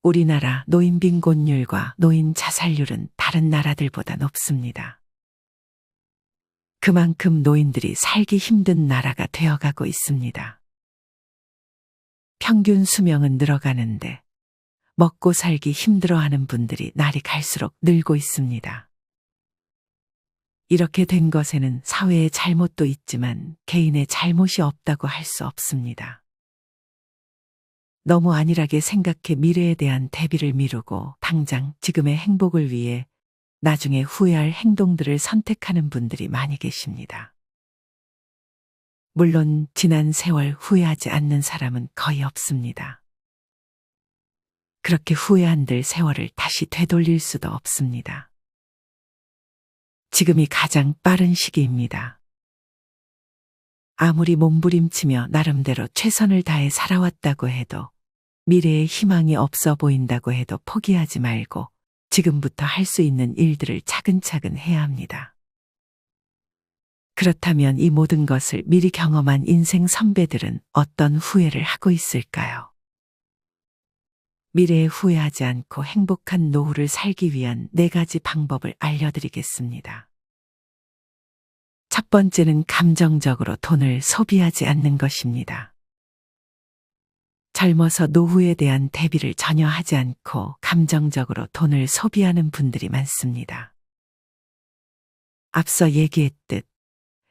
우리나라 노인 빈곤율과 노인 자살률은 다른 나라들보다 높습니다. 그만큼 노인들이 살기 힘든 나라가 되어가고 있습니다. 평균 수명은 늘어가는데 먹고 살기 힘들어하는 분들이 날이 갈수록 늘고 있습니다. 이렇게 된 것에는 사회의 잘못도 있지만 개인의 잘못이 없다고 할 수 없습니다. 너무 안일하게 생각해 미래에 대한 대비를 미루고 당장 지금의 행복을 위해 나중에 후회할 행동들을 선택하는 분들이 많이 계십니다. 물론 지난 세월 후회하지 않는 사람은 거의 없습니다. 그렇게 후회한들 세월을 다시 되돌릴 수도 없습니다. 지금이 가장 빠른 시기입니다. 아무리 몸부림치며 나름대로 최선을 다해 살아왔다고 해도 미래에 희망이 없어 보인다고 해도 포기하지 말고 지금부터 할 수 있는 일들을 차근차근 해야 합니다. 그렇다면 이 모든 것을 미리 경험한 인생 선배들은 어떤 후회를 하고 있을까요? 미래에 후회하지 않고 행복한 노후를 살기 위한 4가지 방법을 알려드리겠습니다. 첫 번째는 감정적으로 돈을 소비하지 않는 것입니다. 젊어서 노후에 대한 대비를 전혀 하지 않고 감정적으로 돈을 소비하는 분들이 많습니다. 앞서 얘기했듯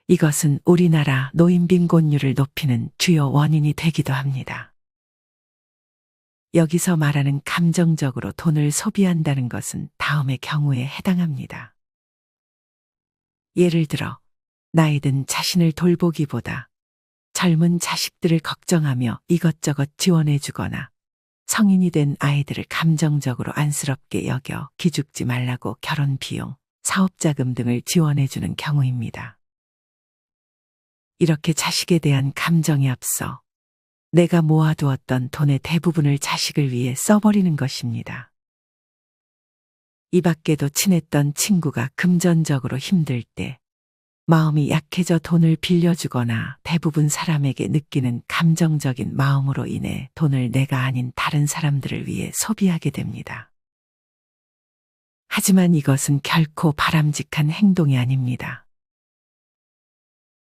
이것은 우리나라 노인 빈곤율을 높이는 주요 원인이 되기도 합니다. 여기서 말하는 감정적으로 돈을 소비한다는 것은 다음의 경우에 해당합니다. 예를 들어 나이 든 자신을 돌보기보다 젊은 자식들을 걱정하며 이것저것 지원해 주거나 성인이 된 아이들을 감정적으로 안쓰럽게 여겨 기죽지 말라고 결혼 비용, 사업자금 등을 지원해 주는 경우입니다. 이렇게 자식에 대한 감정이 앞서 내가 모아두었던 돈의 대부분을 자식을 위해 써버리는 것입니다. 이 밖에도 친했던 친구가 금전적으로 힘들 때 마음이 약해져 돈을 빌려주거나 대부분 사람에게 느끼는 감정적인 마음으로 인해 돈을 내가 아닌 다른 사람들을 위해 소비하게 됩니다. 하지만 이것은 결코 바람직한 행동이 아닙니다.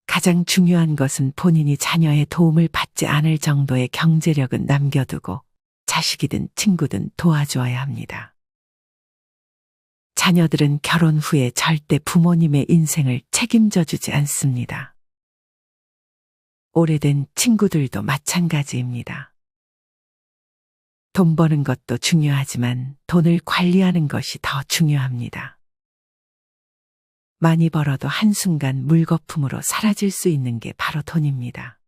가장 중요한 것은 본인이 자녀의 도움을 받지 않을 정도의 경제력은 남겨두고 자식이든 친구든 도와주어야 합니다. 자녀들은 결혼 후에 절대 부모님의 인생을 책임져 주지 않습니다. 오래된 친구들도 마찬가지입니다. 돈 버는 것도 중요하지만 돈을 관리하는 것이 더 중요합니다. 많이 벌어도 한순간 물거품으로 사라질 수 있는 게 바로 돈입니다.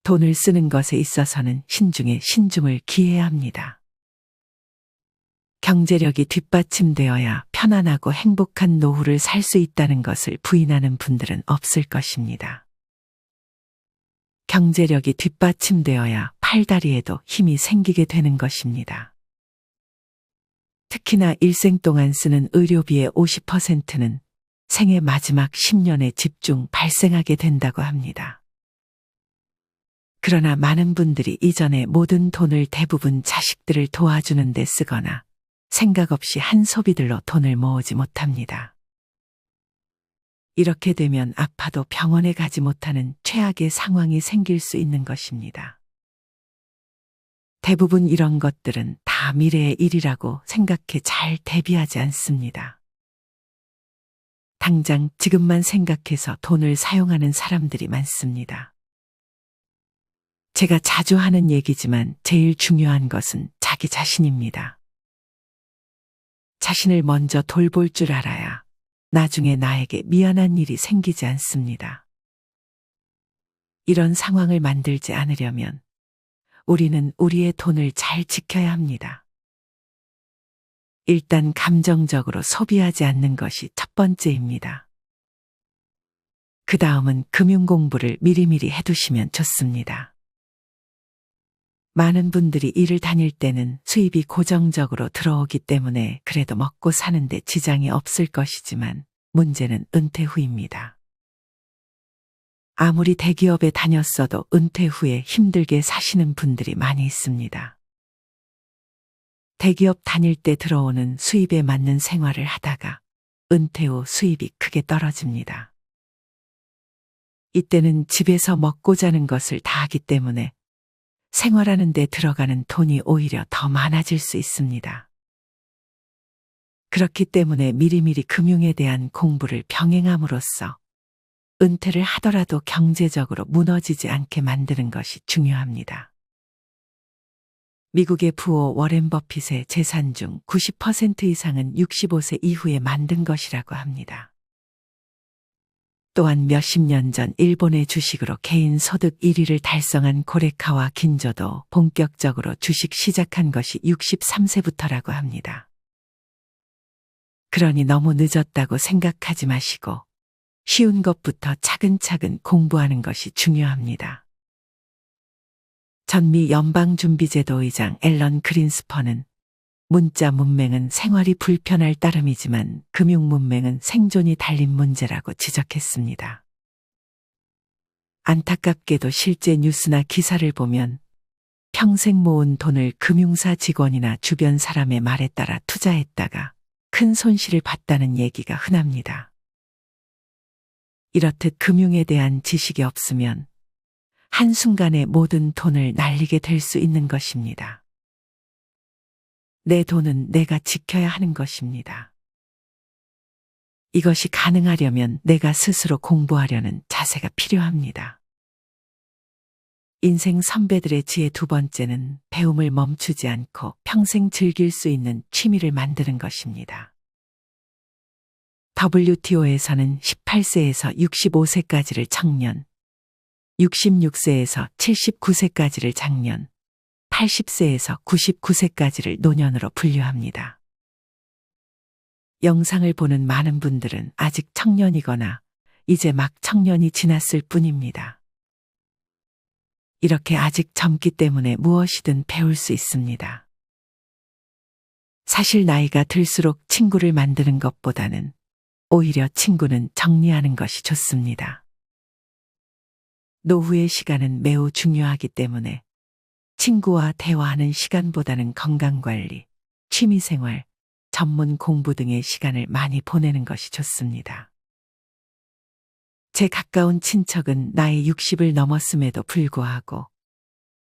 돈을 쓰는 것에 있어서는 신중에 신중을 기해야 합니다. 경제력이 뒷받침되어야 편안하고 행복한 노후를 살 수 있다는 것을 부인하는 분들은 없을 것입니다. 경제력이 뒷받침되어야 팔다리에도 힘이 생기게 되는 것입니다. 특히나 일생 동안 쓰는 의료비의 50%는 생애 마지막 10년에 집중 발생하게 된다고 합니다. 그러나 많은 분들이 이전에 모든 돈을 대부분 자식들을 도와주는 데 쓰거나 생각 없이 한 소비들로 돈을 모으지 못합니다. 이렇게 되면 아파도 병원에 가지 못하는 최악의 상황이 생길 수 있는 것입니다. 대부분 이런 것들은 다 미래의 일이라고 생각해 잘 대비하지 않습니다. 당장 지금만 생각해서 돈을 사용하는 사람들이 많습니다. 제가 자주 하는 얘기지만 제일 중요한 것은 자기 자신입니다. 자신을 먼저 돌볼 줄 알아야 나중에 나에게 미안한 일이 생기지 않습니다. 이런 상황을 만들지 않으려면 우리는 우리의 돈을 잘 지켜야 합니다. 일단 감정적으로 소비하지 않는 것이 첫 번째입니다. 그 다음은 금융 공부를 미리미리 해두시면 좋습니다. 많은 분들이 일을 다닐 때는 수입이 고정적으로 들어오기 때문에 그래도 먹고 사는데 지장이 없을 것이지만 문제는 은퇴 후입니다. 아무리 대기업에 다녔어도 은퇴 후에 힘들게 사시는 분들이 많이 있습니다. 대기업 다닐 때 들어오는 수입에 맞는 생활을 하다가 은퇴 후 수입이 크게 떨어집니다. 이때는 집에서 먹고 자는 것을 다 하기 때문에 생활하는 데 들어가는 돈이 오히려 더 많아질 수 있습니다. 그렇기 때문에 미리미리 금융에 대한 공부를 병행함으로써 은퇴를 하더라도 경제적으로 무너지지 않게 만드는 것이 중요합니다. 미국의 부호 워렌 버핏의 재산 중 90% 이상은 65세 이후에 만든 것이라고 합니다. 또한 몇십 년 전 일본의 주식으로 개인 소득 1위를 달성한 고레카와 긴조도 본격적으로 주식 시작한 것이 63세부터라고 합니다. 그러니 너무 늦었다고 생각하지 마시고 쉬운 것부터 차근차근 공부하는 것이 중요합니다. 전미 연방준비제도 의장 앨런 그린스퍼는 문자 문맹은 생활이 불편할 따름이지만 금융 문맹은 생존이 달린 문제라고 지적했습니다. 안타깝게도 실제 뉴스나 기사를 보면 평생 모은 돈을 금융사 직원이나 주변 사람의 말에 따라 투자했다가 큰 손실을 봤다는 얘기가 흔합니다. 이렇듯 금융에 대한 지식이 없으면 한순간에 모든 돈을 날리게 될 수 있는 것입니다. 내 돈은 내가 지켜야 하는 것입니다. 이것이 가능하려면 내가 스스로 공부하려는 자세가 필요합니다. 인생 선배들의 지혜 두 번째는 배움을 멈추지 않고 평생 즐길 수 있는 취미를 만드는 것입니다. WTO에서는 18세에서 65세까지를 청년, 66세에서 79세까지를 장년, 80세에서 99세까지를 노년으로 분류합니다. 영상을 보는 많은 분들은 아직 청년이거나 이제 막 청년이 지났을 뿐입니다. 이렇게 아직 젊기 때문에 무엇이든 배울 수 있습니다. 사실 나이가 들수록 친구를 만드는 것보다는 오히려 친구는 정리하는 것이 좋습니다. 노후의 시간은 매우 중요하기 때문에 친구와 대화하는 시간보다는 건강관리, 취미생활, 전문 공부 등의 시간을 많이 보내는 것이 좋습니다. 제 가까운 친척은 나이 60을 넘었음에도 불구하고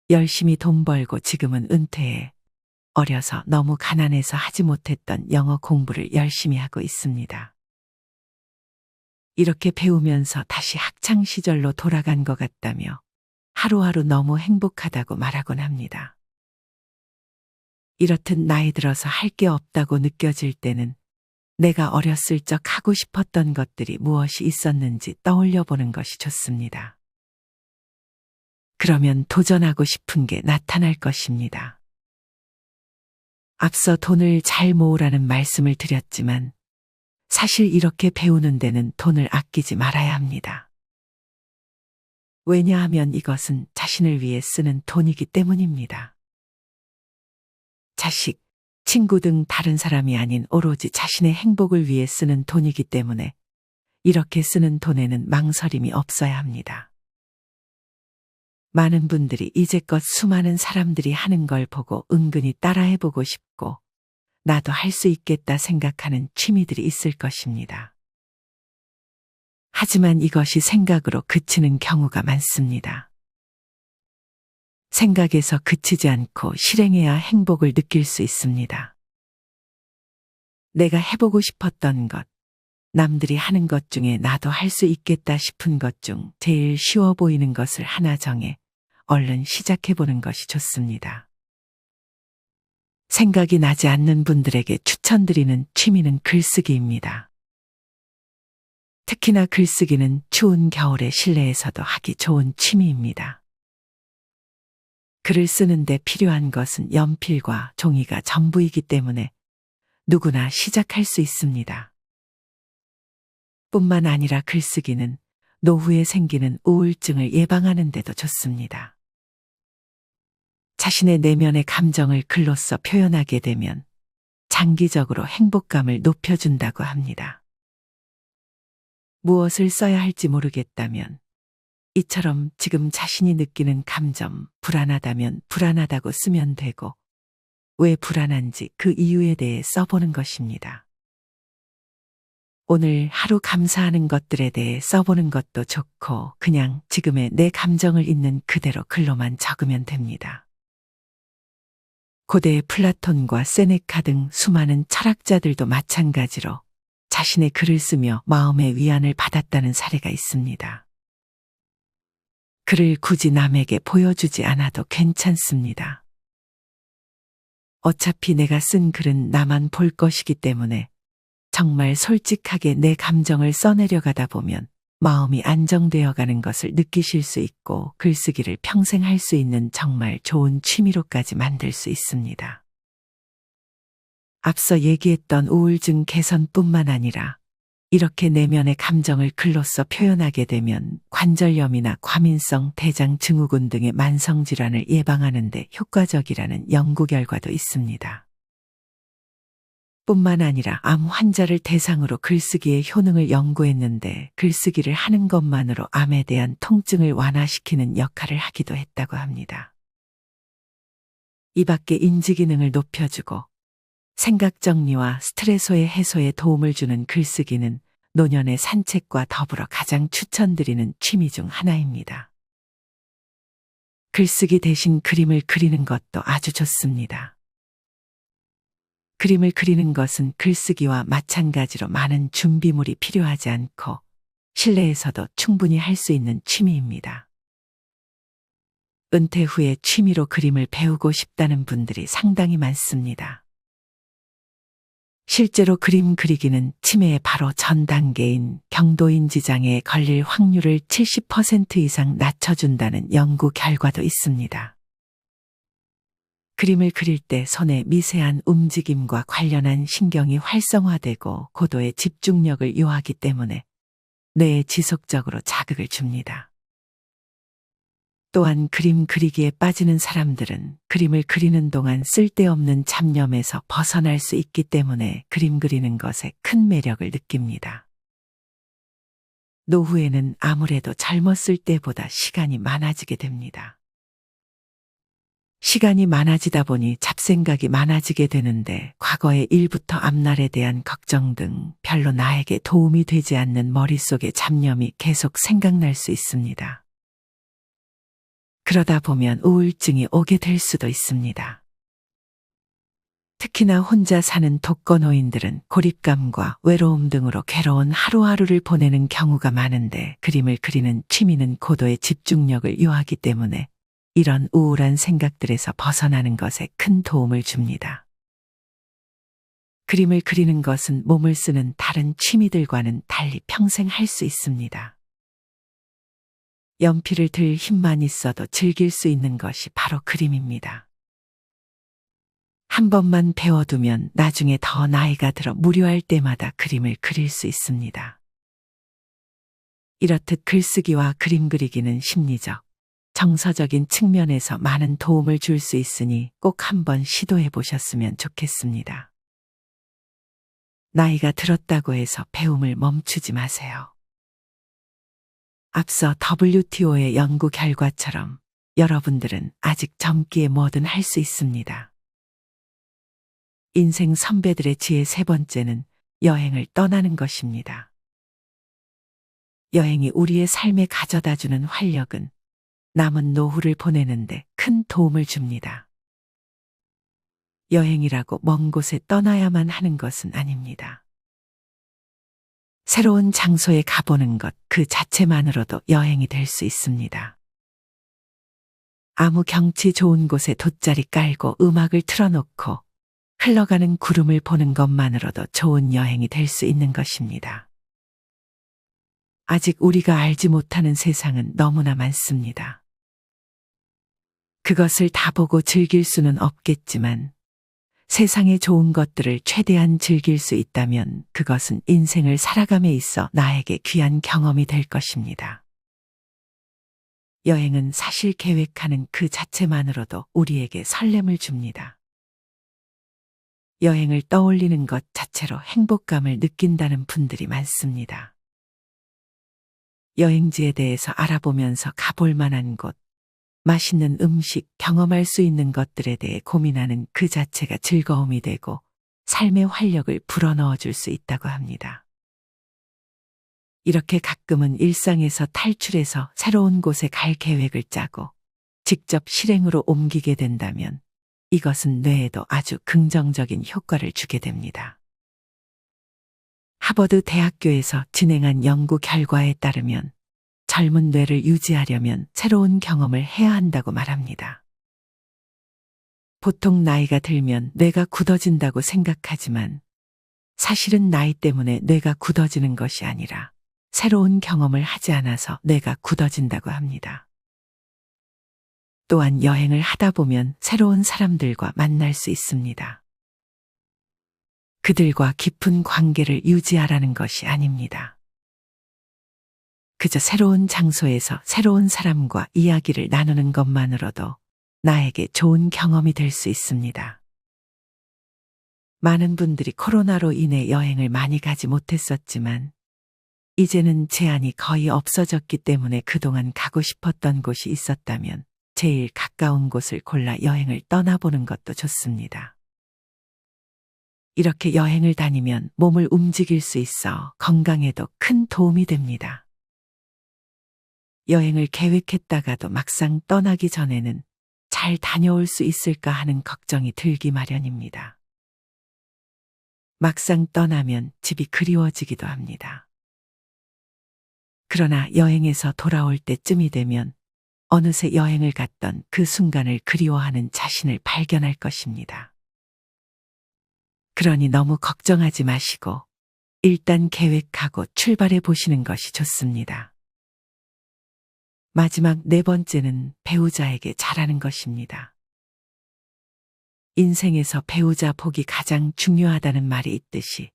열심히 돈 벌고 지금은 은퇴해 어려서 너무 가난해서 하지 못했던 영어 공부를 열심히 하고 있습니다. 이렇게 배우면서 다시 학창시절로 돌아간 것 같다며 하루하루 너무 행복하다고 말하곤 합니다. 이렇듯 나이 들어서 할 게 없다고 느껴질 때는 내가 어렸을 적 하고 싶었던 것들이 무엇이 있었는지 떠올려 보는 것이 좋습니다. 그러면 도전하고 싶은 게 나타날 것입니다. 앞서 돈을 잘 모으라는 말씀을 드렸지만 사실 이렇게 배우는 데는 돈을 아끼지 말아야 합니다. 왜냐하면 이것은 자신을 위해 쓰는 돈이기 때문입니다. 자식, 친구 등 다른 사람이 아닌 오로지 자신의 행복을 위해 쓰는 돈이기 때문에 이렇게 쓰는 돈에는 망설임이 없어야 합니다. 많은 분들이 이제껏 수많은 사람들이 하는 걸 보고 은근히 따라해보고 싶고 나도 할 수 있겠다 생각하는 취미들이 있을 것입니다. 하지만 이것이 생각으로 그치는 경우가 많습니다. 생각에서 그치지 않고 실행해야 행복을 느낄 수 있습니다. 내가 해보고 싶었던 것, 남들이 하는 것 중에 나도 할 수 있겠다 싶은 것 중 제일 쉬워 보이는 것을 하나 정해 얼른 시작해보는 것이 좋습니다. 생각이 나지 않는 분들에게 추천드리는 취미는 글쓰기입니다. 특히나 글쓰기는 추운 겨울의 실내에서도 하기 좋은 취미입니다. 글을 쓰는데 필요한 것은 연필과 종이가 전부이기 때문에 누구나 시작할 수 있습니다. 뿐만 아니라 글쓰기는 노후에 생기는 우울증을 예방하는 데도 좋습니다. 자신의 내면의 감정을 글로써 표현하게 되면 장기적으로 행복감을 높여준다고 합니다. 무엇을 써야 할지 모르겠다면 이처럼 지금 자신이 느끼는 감정, 불안하다면 불안하다고 쓰면 되고 왜 불안한지 그 이유에 대해 써보는 것입니다. 오늘 하루 감사하는 것들에 대해 써보는 것도 좋고 그냥 지금의 내 감정을 있는 그대로 글로만 적으면 됩니다. 고대의 플라톤과 세네카 등 수많은 철학자들도 마찬가지로 자신의 글을 쓰며 마음의 위안을 받았다는 사례가 있습니다. 글을 굳이 남에게 보여주지 않아도 괜찮습니다. 어차피 내가 쓴 글은 나만 볼 것이기 때문에 정말 솔직하게 내 감정을 써내려가다 보면 마음이 안정되어 가는 것을 느끼실 수 있고 글쓰기를 평생 할 수 있는 정말 좋은 취미로까지 만들 수 있습니다. 앞서 얘기했던 우울증 개선뿐만 아니라 이렇게 내면의 감정을 글로써 표현하게 되면 관절염이나 과민성 대장 증후군 등의 만성질환을 예방하는 데 효과적이라는 연구 결과도 있습니다. 뿐만 아니라 암 환자를 대상으로 글쓰기의 효능을 연구했는데 글쓰기를 하는 것만으로 암에 대한 통증을 완화시키는 역할을 하기도 했다고 합니다. 이 밖에 인지 기능을 높여주고 생각 정리와 스트레스 해소에 도움을 주는 글쓰기는 노년의 산책과 더불어 가장 추천드리는 취미 중 하나입니다. 글쓰기 대신 그림을 그리는 것도 아주 좋습니다. 그림을 그리는 것은 글쓰기와 마찬가지로 많은 준비물이 필요하지 않고 실내에서도 충분히 할 수 있는 취미입니다. 은퇴 후에 취미로 그림을 배우고 싶다는 분들이 상당히 많습니다. 실제로 그림 그리기는 치매의 바로 전 단계인 경도인지 장애에 걸릴 확률을 70% 이상 낮춰준다는 연구 결과도 있습니다. 그림을 그릴 때 손의 미세한 움직임과 관련한 신경이 활성화되고 고도의 집중력을 요하기 때문에 뇌에 지속적으로 자극을 줍니다. 또한 그림 그리기에 빠지는 사람들은 그림을 그리는 동안 쓸데없는 잡념에서 벗어날 수 있기 때문에 그림 그리는 것에 큰 매력을 느낍니다. 노후에는 아무래도 젊었을 때보다 시간이 많아지게 됩니다. 시간이 많아지다 보니 잡생각이 많아지게 되는데 과거의 일부터 앞날에 대한 걱정 등 별로 나에게 도움이 되지 않는 머릿속의 잡념이 계속 생각날 수 있습니다. 그러다 보면 우울증이 오게 될 수도 있습니다. 특히나 혼자 사는 독거노인들은 고립감과 외로움 등으로 괴로운 하루하루를 보내는 경우가 많은데 그림을 그리는 취미는 고도의 집중력을 요하기 때문에 이런 우울한 생각들에서 벗어나는 것에 큰 도움을 줍니다. 그림을 그리는 것은 몸을 쓰는 다른 취미들과는 달리 평생 할 수 있습니다. 연필을 들 힘만 있어도 즐길 수 있는 것이 바로 그림입니다. 한 번만 배워두면 나중에 더 나이가 들어 무료할 때마다 그림을 그릴 수 있습니다. 이렇듯 글쓰기와 그림 그리기는 심리적, 정서적인 측면에서 많은 도움을 줄 수 있으니 꼭 한번 시도해 보셨으면 좋겠습니다. 나이가 들었다고 해서 배움을 멈추지 마세요. 앞서 WTO의 연구 결과처럼 여러분들은 아직 젊기에 뭐든 할 수 있습니다. 인생 선배들의 지혜 세 번째는 여행을 떠나는 것입니다. 여행이 우리의 삶에 가져다주는 활력은 남은 노후를 보내는데 큰 도움을 줍니다. 여행이라고 먼 곳에 떠나야만 하는 것은 아닙니다. 새로운 장소에 가보는 것 그 자체만으로도 여행이 될 수 있습니다. 아무 경치 좋은 곳에 돗자리 깔고 음악을 틀어놓고 흘러가는 구름을 보는 것만으로도 좋은 여행이 될 수 있는 것입니다. 아직 우리가 알지 못하는 세상은 너무나 많습니다. 그것을 다 보고 즐길 수는 없겠지만 세상의 좋은 것들을 최대한 즐길 수 있다면 그것은 인생을 살아감에 있어 나에게 귀한 경험이 될 것입니다. 여행은 사실 계획하는 그 자체만으로도 우리에게 설렘을 줍니다. 여행을 떠올리는 것 자체로 행복감을 느낀다는 분들이 많습니다. 여행지에 대해서 알아보면서 가볼 만한 곳, 맛있는 음식, 경험할 수 있는 것들에 대해 고민하는 그 자체가 즐거움이 되고 삶의 활력을 불어넣어 줄 수 있다고 합니다. 이렇게 가끔은 일상에서 탈출해서 새로운 곳에 갈 계획을 짜고 직접 실행으로 옮기게 된다면 이것은 뇌에도 아주 긍정적인 효과를 주게 됩니다. 하버드 대학교에서 진행한 연구 결과에 따르면 젊은 뇌를 유지하려면 새로운 경험을 해야 한다고 말합니다. 보통 나이가 들면 뇌가 굳어진다고 생각하지만 사실은 나이 때문에 뇌가 굳어지는 것이 아니라 새로운 경험을 하지 않아서 뇌가 굳어진다고 합니다. 또한 여행을 하다 보면 새로운 사람들과 만날 수 있습니다. 그들과 깊은 관계를 유지하라는 것이 아닙니다. 그저 새로운 장소에서 새로운 사람과 이야기를 나누는 것만으로도 나에게 좋은 경험이 될 수 있습니다. 많은 분들이 코로나로 인해 여행을 많이 가지 못했었지만 이제는 제한이 거의 없어졌기 때문에 그동안 가고 싶었던 곳이 있었다면 제일 가까운 곳을 골라 여행을 떠나보는 것도 좋습니다. 이렇게 여행을 다니면 몸을 움직일 수 있어 건강에도 큰 도움이 됩니다. 여행을 계획했다가도 막상 떠나기 전에는 잘 다녀올 수 있을까 하는 걱정이 들기 마련입니다. 막상 떠나면 집이 그리워지기도 합니다. 그러나 여행에서 돌아올 때쯤이 되면 어느새 여행을 갔던 그 순간을 그리워하는 자신을 발견할 것입니다. 그러니 너무 걱정하지 마시고 일단 계획하고 출발해 보시는 것이 좋습니다. 마지막 네 번째는 배우자에게 잘하는 것입니다. 인생에서 배우자 복이 가장 중요하다는 말이 있듯이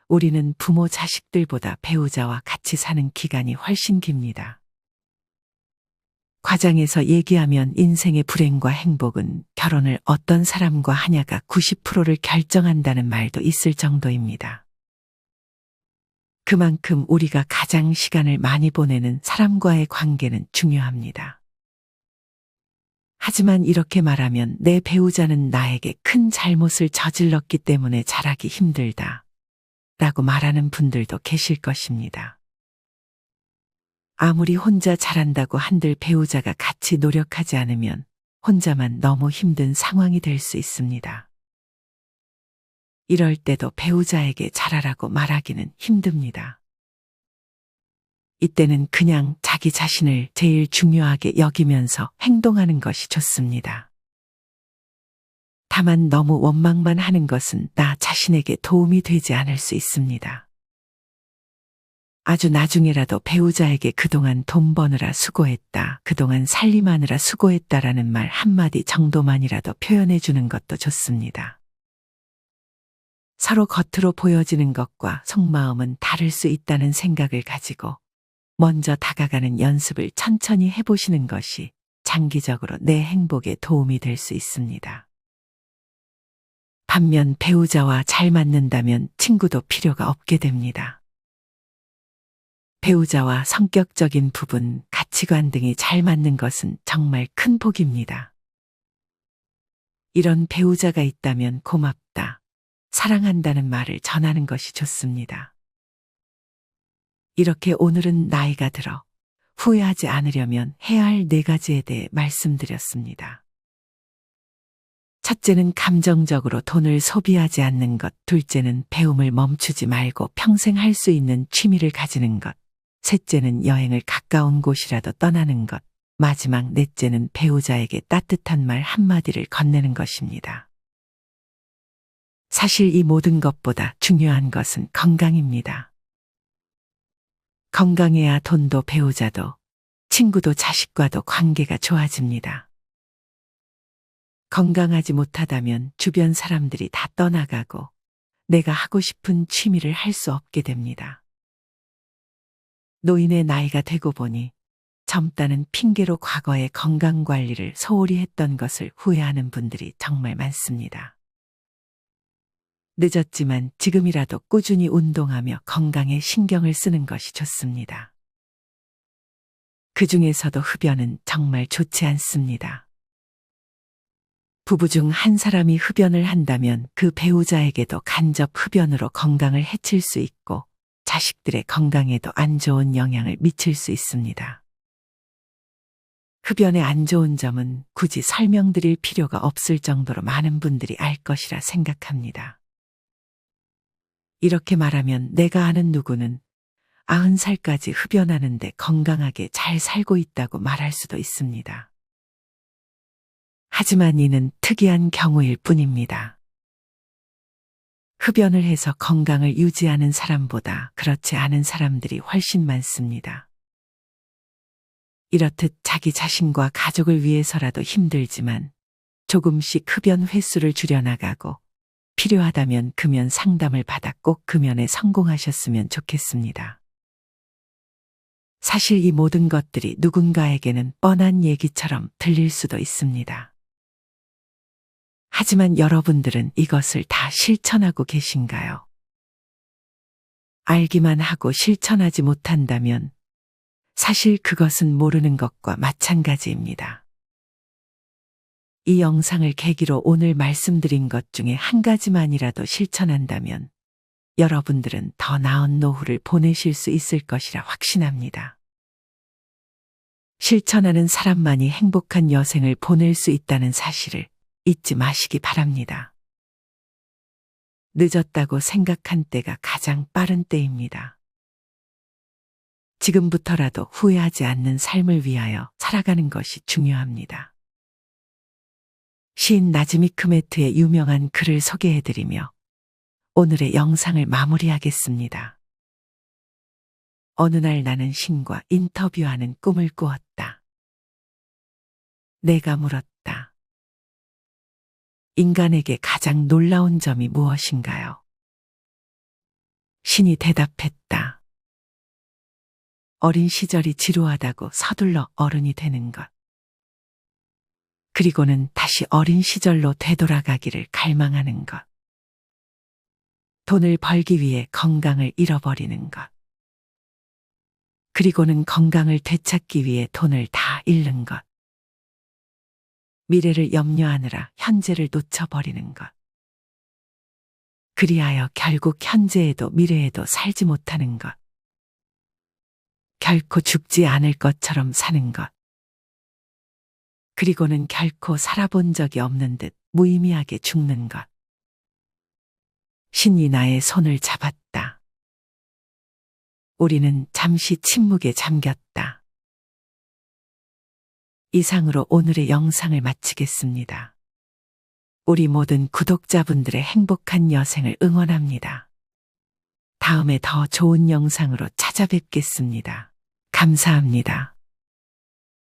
우리는 부모 자식들보다 배우자와 같이 사는 기간이 훨씬 깁니다. 과장해서 얘기하면 인생의 불행과 행복은 결혼을 어떤 사람과 하냐가 90%를 결정한다는 말도 있을 정도입니다. 그만큼 우리가 가장 시간을 많이 보내는 사람과의 관계는 중요합니다. 하지만 이렇게 말하면 내 배우자는 나에게 큰 잘못을 저질렀기 때문에 잘하기 힘들다 라고 말하는 분들도 계실 것입니다. 아무리 혼자 잘한다고 한들 배우자가 같이 노력하지 않으면 혼자만 너무 힘든 상황이 될 수 있습니다. 이럴 때도 배우자에게 잘하라고 말하기는 힘듭니다. 이때는 그냥 자기 자신을 제일 중요하게 여기면서 행동하는 것이 좋습니다. 다만 너무 원망만 하는 것은 나 자신에게 도움이 되지 않을 수 있습니다. 아주 나중에라도 배우자에게 그동안 돈 버느라 수고했다, 그동안 살림하느라 수고했다라는 말 한마디 정도만이라도 표현해 주는 것도 좋습니다. 서로 겉으로 보여지는 것과 속마음은 다를 수 있다는 생각을 가지고 먼저 다가가는 연습을 천천히 해보시는 것이 장기적으로 내 행복에 도움이 될 수 있습니다. 반면 배우자와 잘 맞는다면 친구도 필요가 없게 됩니다. 배우자와 성격적인 부분, 가치관 등이 잘 맞는 것은 정말 큰 복입니다. 이런 배우자가 있다면 고맙다, 사랑한다는 말을 전하는 것이 좋습니다. 이렇게 오늘은 나이가 들어 후회하지 않으려면 해야 할 4가지에 대해 말씀드렸습니다. 첫째는 감정적으로 돈을 소비하지 않는 것, 둘째는 배움을 멈추지 말고 평생 할 수 있는 취미를 가지는 것, 셋째는 여행을 가까운 곳이라도 떠나는 것, 마지막 넷째는 배우자에게 따뜻한 말 한마디를 건네는 것입니다. 사실 이 모든 것보다 중요한 것은 건강입니다. 건강해야 돈도 배우자도 친구도 자식과도 관계가 좋아집니다. 건강하지 못하다면 주변 사람들이 다 떠나가고 내가 하고 싶은 취미를 할 수 없게 됩니다. 노인의 나이가 되고 보니 젊다는 핑계로 과거의 건강관리를 소홀히 했던 것을 후회하는 분들이 정말 많습니다. 늦었지만 지금이라도 꾸준히 운동하며 건강에 신경을 쓰는 것이 좋습니다. 그 중에서도 흡연은 정말 좋지 않습니다. 부부 중 한 사람이 흡연을 한다면 그 배우자에게도 간접 흡연으로 건강을 해칠 수 있고 자식들의 건강에도 안 좋은 영향을 미칠 수 있습니다. 흡연의 안 좋은 점은 굳이 설명드릴 필요가 없을 정도로 많은 분들이 알 것이라 생각합니다. 이렇게 말하면 내가 아는 누구는 90살까지 흡연하는데 건강하게 잘 살고 있다고 말할 수도 있습니다. 하지만 이는 특이한 경우일 뿐입니다. 흡연을 해서 건강을 유지하는 사람보다 그렇지 않은 사람들이 훨씬 많습니다. 이렇듯 자기 자신과 가족을 위해서라도 힘들지만 조금씩 흡연 횟수를 줄여나가고 필요하다면 금연 상담을 받아 꼭 금연에 성공하셨으면 좋겠습니다. 사실 이 모든 것들이 누군가에게는 뻔한 얘기처럼 들릴 수도 있습니다. 하지만 여러분들은 이것을 다 실천하고 계신가요? 알기만 하고 실천하지 못한다면 사실 그것은 모르는 것과 마찬가지입니다. 이 영상을 계기로 오늘 말씀드린 것 중에 한 가지만이라도 실천한다면 여러분들은 더 나은 노후를 보내실 수 있을 것이라 확신합니다. 실천하는 사람만이 행복한 여생을 보낼 수 있다는 사실을 잊지 마시기 바랍니다. 늦었다고 생각한 때가 가장 빠른 때입니다. 지금부터라도 후회하지 않는 삶을 위하여 살아가는 것이 중요합니다. 시인 나즈미 크메트의 유명한 글을 소개해드리며 오늘의 영상을 마무리하겠습니다. 어느 날 나는 신과 인터뷰하는 꿈을 꾸었다. 내가 물었다. 인간에게 가장 놀라운 점이 무엇인가요? 신이 대답했다. 어린 시절이 지루하다고 서둘러 어른이 되는 것. 그리고는 다시 어린 시절로 되돌아가기를 갈망하는 것. 돈을 벌기 위해 건강을 잃어버리는 것. 그리고는 건강을 되찾기 위해 돈을 다 잃는 것. 미래를 염려하느라 현재를 놓쳐버리는 것. 그리하여 결국 현재에도 미래에도 살지 못하는 것. 결코 죽지 않을 것처럼 사는 것. 그리고는 결코 살아본 적이 없는 듯 무의미하게 죽는 것. 신이 나의 손을 잡았다. 우리는 잠시 침묵에 잠겼다. 이상으로 오늘의 영상을 마치겠습니다. 우리 모든 구독자분들의 행복한 여생을 응원합니다. 다음에 더 좋은 영상으로 찾아뵙겠습니다. 감사합니다.